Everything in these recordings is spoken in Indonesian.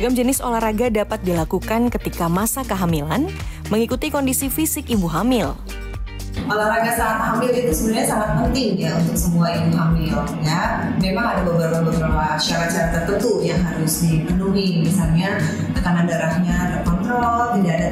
Beragam jenis olahraga dapat dilakukan ketika masa kehamilan, mengikuti kondisi fisik ibu hamil. Olahraga saat hamil itu sebenarnya sangat penting ya untuk semua ibu hamil ya. Memang ada beberapa syarat-syarat tertentu yang harus dipenuhi, misalnya tekanan darahnya terkontrol, tidak ada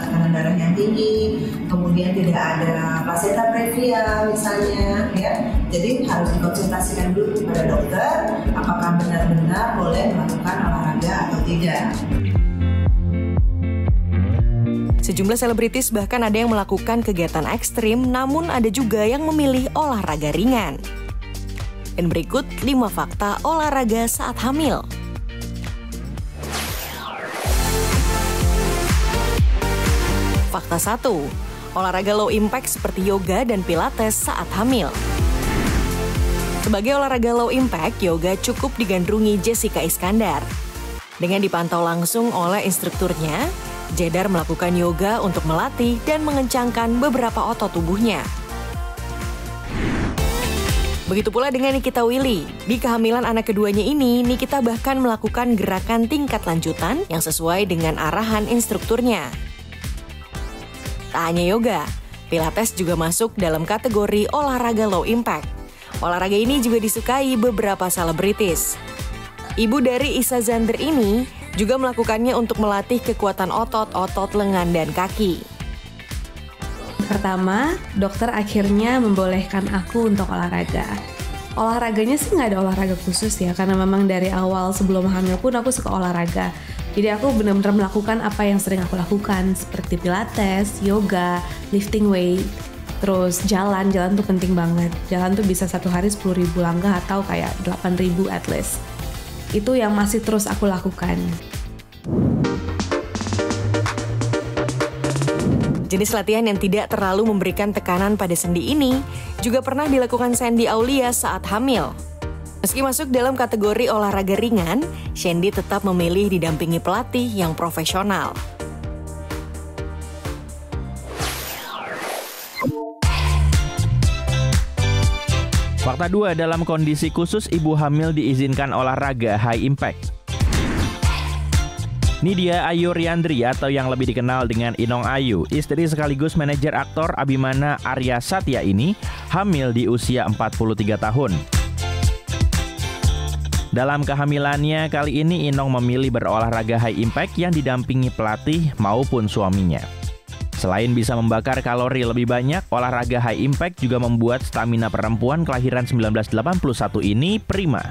tekanan darah yang tinggi, kemudian tidak ada placenta previa misalnya ya. Jadi harus dikonsultasikan dulu kepada dokter apakah benar-benar boleh melakukan olahraga atau tidak. Sejumlah selebritis bahkan ada yang melakukan kegiatan ekstrim, namun ada juga yang memilih olahraga ringan. Dan berikut 5 fakta olahraga saat hamil. Fakta 1. Olahraga low impact seperti yoga dan pilates saat hamil. Sebagai olahraga low impact, yoga cukup digandrungi Jessica Iskandar. Dengan dipantau langsung oleh instrukturnya, Jedar melakukan yoga untuk melatih dan mengencangkan beberapa otot tubuhnya. Begitu pula dengan Nikita Willy. Di kehamilan anak keduanya ini, Nikita bahkan melakukan gerakan tingkat lanjutan yang sesuai dengan arahan instrukturnya. Tak hanya yoga, pilates juga masuk dalam kategori olahraga low impact. Olahraga ini juga disukai beberapa selebritis. Ibu dari Isa Zander ini juga melakukannya untuk melatih kekuatan otot lengan dan kaki. Pertama, dokter akhirnya membolehkan aku untuk olahraga. Olahraganya sih nggak ada olahraga khusus ya, karena memang dari awal sebelum hamil pun aku suka olahraga. Jadi aku benar-benar melakukan apa yang sering aku lakukan, seperti pilates, yoga, lifting weight, terus jalan tuh penting banget. Jalan tuh bisa satu hari 10.000 langkah atau kayak 8.000 at least. Itu yang masih terus aku lakukan. Jenis latihan yang tidak terlalu memberikan tekanan pada sendi ini juga pernah dilakukan Sandy Aulia saat hamil. Meski masuk dalam kategori olahraga ringan, Sandy tetap memilih didampingi pelatih yang profesional. Fakta 2, dalam kondisi khusus ibu hamil diizinkan olahraga high impact. Nidia Ayu Riandri atau yang lebih dikenal dengan Inong Ayu, istri sekaligus manajer aktor Abimana Arya Satya ini hamil di usia 43 tahun. Dalam kehamilannya kali ini Inong memilih berolahraga high impact yang didampingi pelatih maupun suaminya. Selain bisa membakar kalori lebih banyak, olahraga high impact juga membuat stamina perempuan kelahiran 1981 ini prima.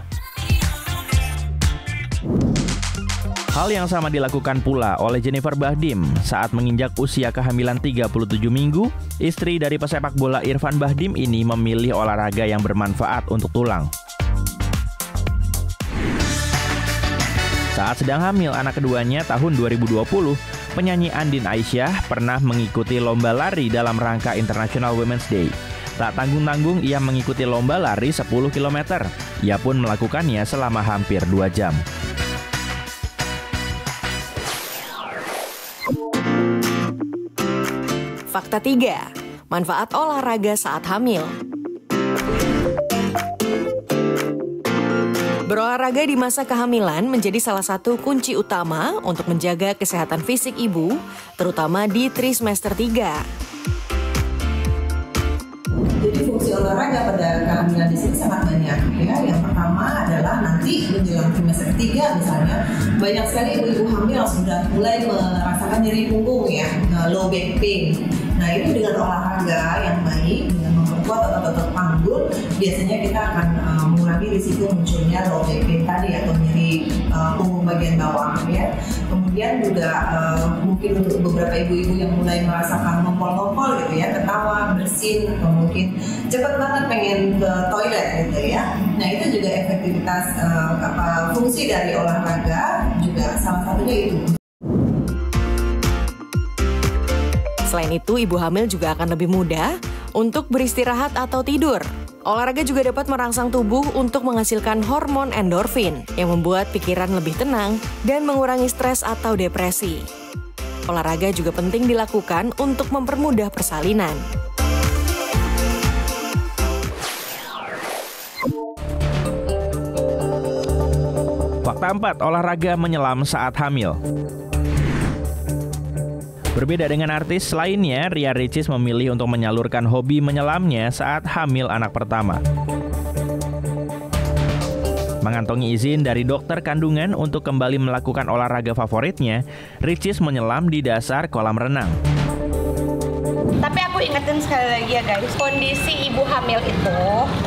Hal yang sama dilakukan pula oleh Jennifer Bahdim saat menginjak usia kehamilan 37 minggu. Istri dari pesepak bola Irfan Bahdim ini memilih olahraga yang bermanfaat untuk tulang. Saat sedang hamil anak keduanya tahun 2020, penyanyi Andin Aisyah pernah mengikuti lomba lari dalam rangka International Women's Day. Tak tanggung-tanggung ia mengikuti lomba lari 10 km. Ia pun melakukannya selama hampir 2 jam. Fakta 3. Manfaat olahraga saat hamil. Berolahraga di masa kehamilan menjadi salah satu kunci utama untuk menjaga kesehatan fisik ibu, terutama di trimester 3. Jadi fungsi olahraga pada kehamilan di sini sangat banyak ya. Yang pertama adalah nanti menjelang trimester 3 misalnya, banyak sekali ibu-ibu hamil sudah mulai merasakan nyeri punggung ya, low back pain. Nah itu dengan olahraga yang baik, dengan memperkuat otot-otot panggul, biasanya kita akan mengurangi risiko munculnya low back pain tadi atau nyeri punggung bagian bawah ya. Kemudian juga mungkin untuk beberapa ibu-ibu yang mulai merasakan ngompol-ngompol gitu ya, ketawa, bersin, atau mungkin cepat banget pengen ke toilet gitu ya. Nah itu juga efektivitas fungsi dari olahraga juga salah satunya itu. Selain itu, ibu hamil juga akan lebih mudah untuk beristirahat atau tidur. Olahraga juga dapat merangsang tubuh untuk menghasilkan hormon endorfin yang membuat pikiran lebih tenang dan mengurangi stres atau depresi. Olahraga juga penting dilakukan untuk mempermudah persalinan. Fakta Fakta 4, olahraga menyelam saat hamil. Berbeda dengan artis lainnya, Ria Ricis memilih untuk menyalurkan hobi menyelamnya saat hamil anak pertama. Mengantongi izin dari dokter kandungan untuk kembali melakukan olahraga favoritnya, Ricis menyelam di dasar kolam renang. Tapi aku ingetin sekali lagi ya guys, kondisi ibu hamil itu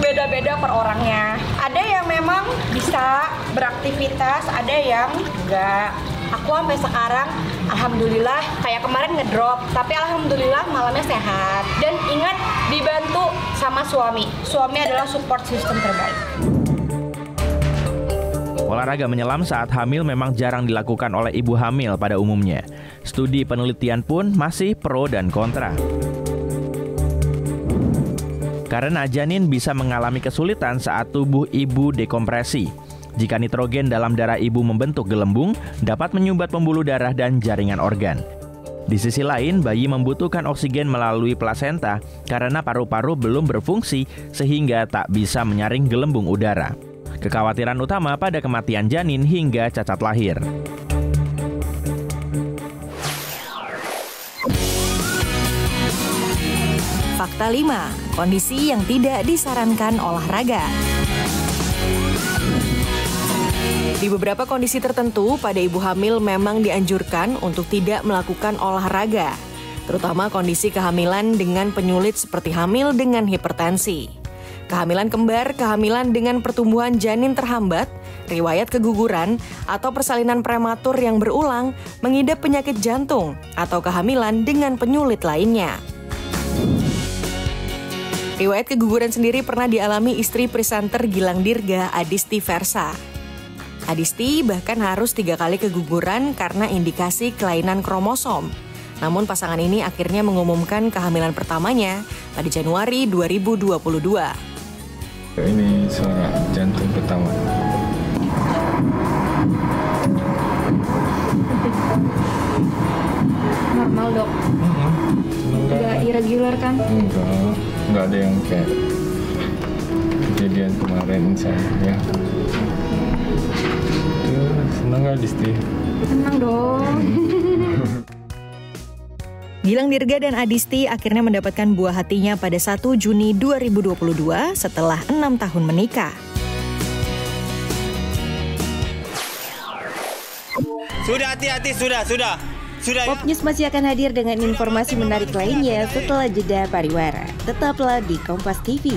beda-beda per orangnya. Ada yang memang bisa beraktivitas, ada yang enggak. Aku sampai sekarang, alhamdulillah, kayak kemarin ngedrop, tapi alhamdulillah malamnya sehat. Dan ingat, dibantu sama suami. Suami adalah support system terbaik. Olahraga menyelam saat hamil memang jarang dilakukan oleh ibu hamil pada umumnya. Studi penelitian pun masih pro dan kontra. Karena janin bisa mengalami kesulitan saat tubuh ibu dekompresi. Jika nitrogen dalam darah ibu membentuk gelembung, dapat menyumbat pembuluh darah dan jaringan organ. Di sisi lain, bayi membutuhkan oksigen melalui plasenta karena paru-paru belum berfungsi sehingga tak bisa menyaring gelembung udara. Kekhawatiran utama pada kematian janin hingga cacat lahir. Fakta 5, kondisi yang tidak disarankan olahraga. Di beberapa kondisi tertentu, pada ibu hamil memang dianjurkan untuk tidak melakukan olahraga, terutama kondisi kehamilan dengan penyulit seperti hamil dengan hipertensi, kehamilan kembar, kehamilan dengan pertumbuhan janin terhambat, riwayat keguguran, atau persalinan prematur yang berulang, mengidap penyakit jantung, atau kehamilan dengan penyulit lainnya. Riwayat keguguran sendiri pernah dialami istri presenter Gilang Dirga, Adisti Versa. Adisti bahkan harus 3 kali keguguran karena indikasi kelainan kromosom. Namun pasangan ini akhirnya mengumumkan kehamilan pertamanya pada Januari 2022. Ini suara jantung pertama. Normal dok? Enggak irregular kan? Enggak ada yang kayak kejadian kemarin misalnya. Senang gak Disti? Senang dong. Gilang Dirga dan Adisti akhirnya mendapatkan buah hatinya pada 1 Juni 2022 setelah 6 tahun menikah. Sudah hati-hati, sudah. Pop News masih akan hadir dengan informasi menarik lainnya setelah jeda pariwara. Tetaplah di Kompas TV.